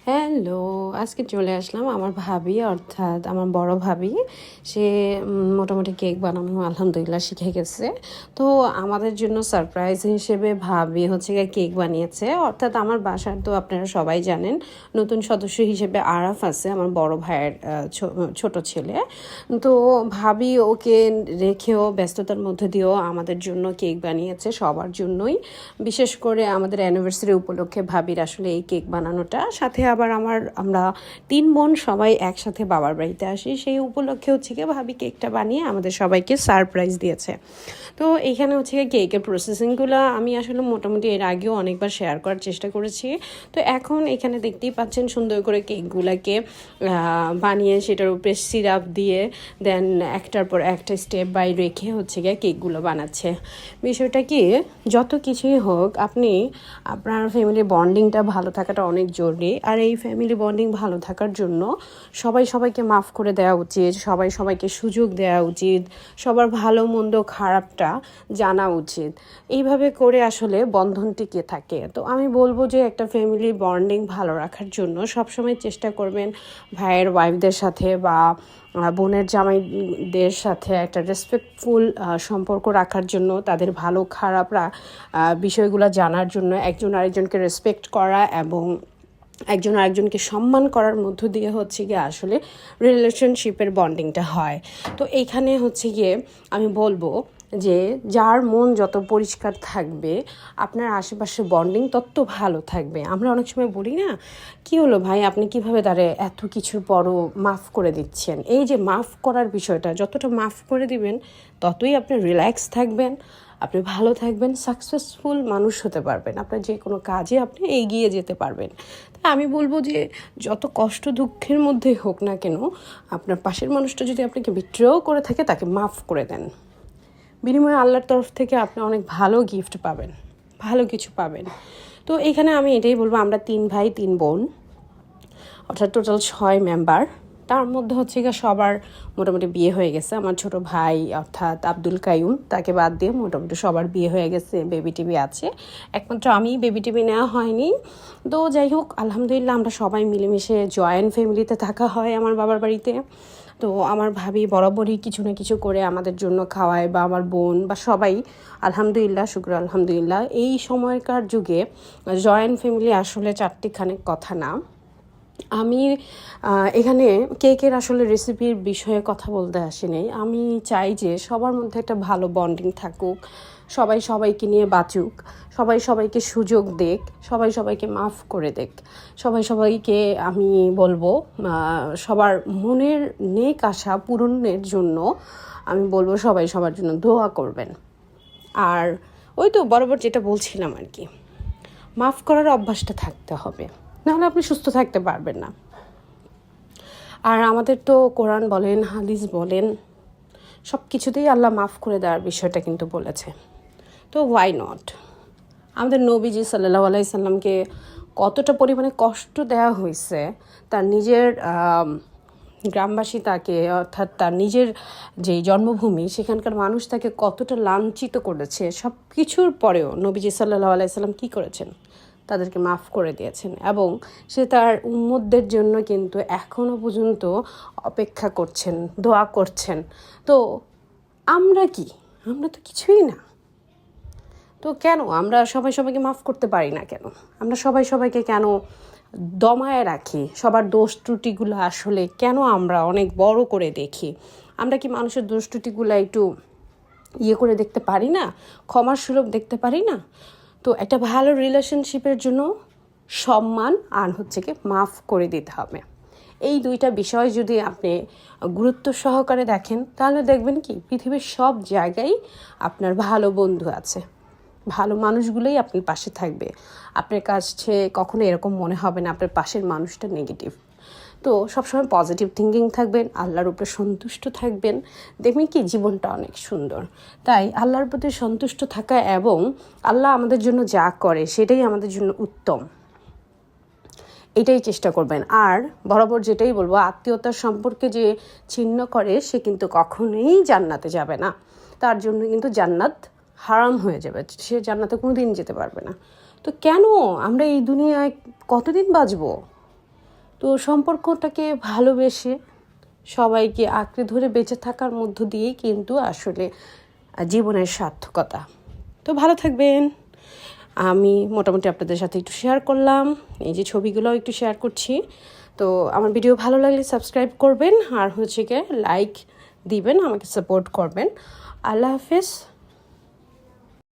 Hello, আজকে চলে আসলাম আমার ভাবি অর্থাৎ আমার বড় ভাবি। সে মোটামুটি কেক বানানো আলহামদুলিল্লাহ শিখে গেছে। তো আমাদের জন্য সারপ্রাইজ হিসেবে ভাবি হচ্ছে গিয়ে কেক বানিয়েছে। অর্থাৎ আমার বাসার তো আপনারা সবাই জানেন, নতুন সদস্য হিসেবে আরাফ আছে আমার বড় ভাইয়ের ছোট ছেলে। তো ভাবি ওকে রেখেও ব্যস্ততার মধ্যে দিয়েও আমাদের জন্য কেক বানিয়েছে, সবার জন্যই। বিশেষ করে আমাদের অ্যানিভার্সারি উপলক্ষে ভাবির আসলে এই কেক বানানোটা, সাথে আবার আমরা 3 বোন সবাই একসাথে বাবার বাড়িতে আসি, সেই উপলক্ষে হচ্ছে গিয়ে ভাবি কেকটা বানিয়ে আমাদের সবাইকে সারপ্রাইজ দিয়েছে। তো এইখানে হচ্ছে গিয়ে কেকের প্রসেসিংগুলো আমি আসলে মোটামুটি এর আগেও অনেকবার শেয়ার করার চেষ্টা করেছি। তো এখন এখানে দেখতেই পাচ্ছেন সুন্দর করে কেকগুলোকে বানিয়ে সেটার উপরে সিরাপ দিয়ে দেন একটার পর একটা স্টেপ বাই রেখে হচ্ছে গিয়ে কেকগুলো বানাচ্ছে। বিষয়টা কি, যত কিছুই হোক আপনি আপনার ফ্যামিলি বন্ডিংটা ভালো থাকাটা অনেক জরুরি। আর এই ফ্যামিলি বন্ডিং ভালো থাকার জন্য সবাই সবাইকে মাফ করে দেওয়া উচিত, সবাই সবাইকে সুযোগ দেওয়া উচিত, সবার ভালো মন্দ খারাপটা জানা উচিত। এইভাবে করে আসলে বন্ধন টিকে থাকে। তো আমি বলবো যে একটা ফ্যামিলি বন্ডিং ভালো রাখার জন্য সবসময় চেষ্টা করবেন ভাইয়ের ওয়াইফদের সাথে বা বোনের জামাইদের সাথে একটা রেসপেক্টফুল সম্পর্ক রাখার জন্য, তাদের ভালো খারাপ বিষয়গুলো জানার জন্য, একজন আরেকজনকে রেসপেক্ট করা এবং একজন আরেকজনকে সম্মান করার মধ্য দিয়ে হচ্ছে গিয়ে আসলে রিলেশনশিপের বন্ডিংটা হয়। তো এইখানে হচ্ছে গিয়ে আমি বলবো যে যার মন যত পরিষ্কার থাকবে আপনার আশেপাশে বন্ডিং তত ভালো থাকবে। আমরা অনেক সময় বলি না, কি হলো ভাই আপনি কিভাবে তারে এত কিছুর পরও মাফ করে দিচ্ছেন। এই যে মাফ করার বিষয়টা, যতটা মাফ করে দিবেন ততই আপনি রিল্যাক্স থাকবেন, আপনি ভালো থাকবেন, সাকসেসফুল মানুষ হতে পারবেন, আপনার যে কোনো কাজে আপনি এগিয়ে যেতে পারবেন। তাই আমি বলবো যে যত কষ্ট দুঃখের মধ্যে হোক না কেন, আপনার পাশের মানুষটা যদি আপনাকে বিট্রেও করে থাকে তাকে মাফ করে দেন। বিনিময়ে আল্লাহর তরফ থেকে আপনি অনেক ভালো গিফট পাবেন, ভালো কিছু পাবেন। তো এখানে আমি এটাই বলবো, আমরা 3 ভাই 3 বোন অর্থাৎ টোটাল 6 মেম্বার। তার মধ্যে হচ্ছে গিয়ে সবার মোটামুটি বিয়ে হয়ে গেছে। আমার ছোট ভাই অর্থাৎ আব্দুল কাইয়ুম, তাকে বাদ দিয়ে মোটামুটি সবার বিয়ে হয়ে গেছে, বেবি টিভি আছে। একমাত্র আমি বেবি টিভি নেওয়া হয়নি। তো যাই হোক আলহামদুলিল্লাহ আমরা সবাই মিলেমিশে জয়েন্ট ফ্যামিলিতে থাকা হয় আমার বাবার বাড়িতে। তো আমার ভাবি বরাবরই কিছু না কিছু করে আমাদের জন্য খাওয়ায়, বা আমার বোন বা সবাই আলহামদুলিল্লাহ, শুক্র আলহামদুলিল্লাহ। এই সময়কার যুগে জয়েন্ট ফ্যামিলি আসলে চারটিখানেক কথা না। আমি এখানে কেকের আসলে রেসিপির বিষয়ে কথা বলতে আসিনি। আমি চাই যে সবার মধ্যে একটা ভালো বন্ডিং থাকুক, সবাই সবাইকে নিয়ে বাঁচুক, সবাই সবাইকে সুযোগ দেক, সবাই সবাইকে মাফ করে দেক, সবাই সবাইকে আমি বলবো সবার মনের নেক আশা পূরণের জন্য আমি বলবো সবাই সবার জন্য দোয়া করবেন। আর ওই তো বরাবর যেটা বলছিলাম আর কি, মাফ করার অভ্যাসটা থাকতে হবে, নাহলে আপনি সুস্থ থাকতে পারবেন না। আর আমাদের তো কোরআন বলেন, হাদিস বলেন, সব কিছুতেই আল্লাহ মাফ করে দেওয়ার বিষয়টা কিন্তু বলেছে। তো ওয়াই নট? আমাদের নবীজি সাল্লাল্লাহু আলাইহি সাল্লামকে কতটা পরিমাণে কষ্ট দেওয়া হয়েছে, তার নিজের গ্রামবাসী তাকে অর্থাৎ তার নিজের যেই জন্মভূমি সেখানকার মানুষ তাকে কতটা লাঞ্ছিত করেছে, সব কিছুর পরেও নবীজি সাল্লাল্লাহু আলাইহি সাল্লাম কী করেছেন? তাদেরকে মাফ করে দিয়েছেন। এবং সে তার উম্মতদের জন্য কিন্তু এখনও পর্যন্ত অপেক্ষা করছেন, দোয়া করছেন। তো আমরা কি? আমরা তো কিছুই না। তো কেন আমরা সবাই সবাইকে মাফ করতে পারি না? কেন আমরা সবাই সবাইকে কেন দমায় রাখি? সবার দোষ ত্রুটিগুলো আসলে কেন আমরা অনেক বড় করে দেখি? আমরা কি মানুষের দোষ ত্রুটিগুলো একটু করে দেখতে পারি না? ক্ষমার সুলভ দেখতে পারি না? তো একটা ভালো রিলেশনশিপের জন্য সম্মান আর হচ্ছে কি মাফ করে দিতে হবে। এই দুইটা বিষয় যদি আপনি গুরুত্ব সহকারে দেখেন, তাহলে দেখবেন কি পৃথিবীর সব জায়গায় আপনার ভালো বন্ধু আছে, ভালো মানুষগুলোই আপনার পাশে থাকবে। আপনার কাছে কখনো এরকম মনে হবে না আপনার পাশের মানুষটা নেগেটিভ। তো সবসময় পজিটিভ থিঙ্কিং থাকবেন, আল্লাহর উপরে সন্তুষ্ট থাকবেন, দেখবেন কি জীবনটা অনেক সুন্দর। তাই আল্লাহর প্রতি সন্তুষ্ট থাকা এবং আল্লাহ আমাদের জন্য যা করে সেটাই আমাদের জন্য উত্তম, এটাই চেষ্টা করবেন। আর বরাবর যেটাই বলবো, আত্মীয়তার সম্পর্কে যে ছিন্ন করে সে কিন্তু কখনোই জান্নাতে যাবে না। তার জন্য কিন্তু জান্নাত হারাম হয়ে যাবে, সে জান্নাতে কোনো দিন যেতে পারবে না। তো কেন আমরা এই দুনিয়ায় কতদিন বাঁচবো? তো সম্পর্কটাকে ভালোবেসে সবাইকে আঁকড়ে ধরে বেঁচে থাকার মধ্য দিয়েই কিন্তু আসলে জীবনের সার্থকতা। তো ভালো থাকবেন। আমি মোটামুটি আপনাদের সাথে একটু শেয়ার করলাম, এই যে ছবিগুলোও একটু শেয়ার করছি। তো আমার ভিডিও ভালো লাগলে সাবস্ক্রাইব করবেন আর হচ্ছে গিয়ে লাইক দিবেন, আমাকে সাপোর্ট করবেন। আল্লাহ হাফেজ।